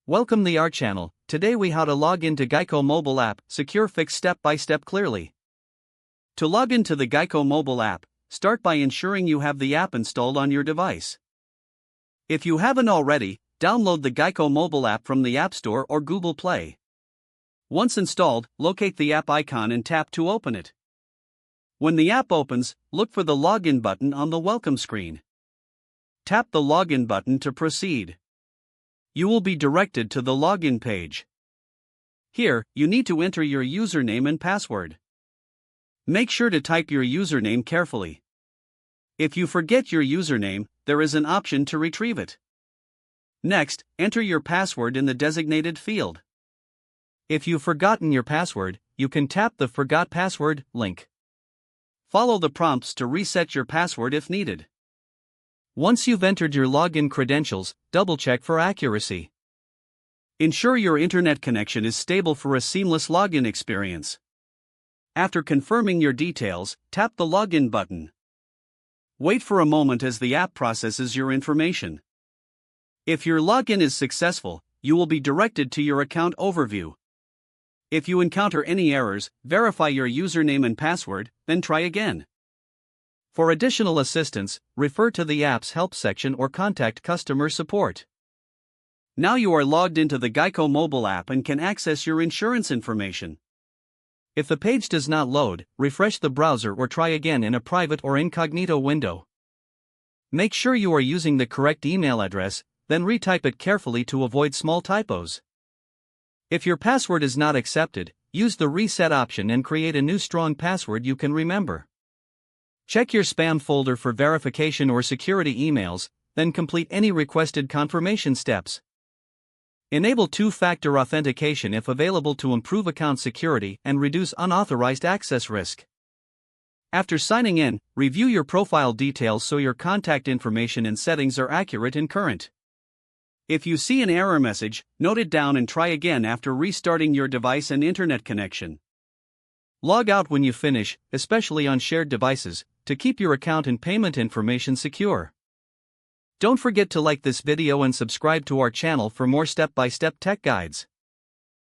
Welcome to our channel. Today we how to log into Geico mobile app, secure fix step by step clearly. To log into the Geico mobile app, start by ensuring you have the app installed on your device. If you haven't already, download the Geico mobile app from the App Store or Google Play. Once installed, locate the app icon and tap to open it. When the app opens, look for the login button on the welcome screen. Tap the login button to proceed. You will be directed to the login page. Here, you need to enter your username and password. Make sure to type your username carefully. If you forget your username, there is an option to retrieve it. Next, enter your password in the designated field. If you've forgotten your password, you can tap the Forgot Password link. Follow the prompts to reset your password if needed. Once you've entered your login credentials, double-check for accuracy. Ensure your internet connection is stable for a seamless login experience. After confirming your details, tap the login button. Wait for a moment as the app processes your information. If your login is successful, you will be directed to your account overview. If you encounter any errors, verify your username and password, then try again. For additional assistance, refer to the app's help section or contact customer support. Now you are logged into the Geico mobile app and can access your insurance information. If the page does not load, refresh the browser or try again in a private or incognito window. Make sure you are using the correct email address, then retype it carefully to avoid small typos. If your password is not accepted, use the reset option and create a new strong password you can remember. Check your spam folder for verification or security emails, then complete any requested confirmation steps. Enable two-factor authentication if available to improve account security and reduce unauthorized access risk. After signing in, review your profile details so your contact information and settings are accurate and current. If you see an error message, note it down and try again after restarting your device and internet connection. Log out when you finish, especially on shared devices, to keep your account and payment information secure. Don't forget to like this video and subscribe to our channel for more step-by-step tech guides.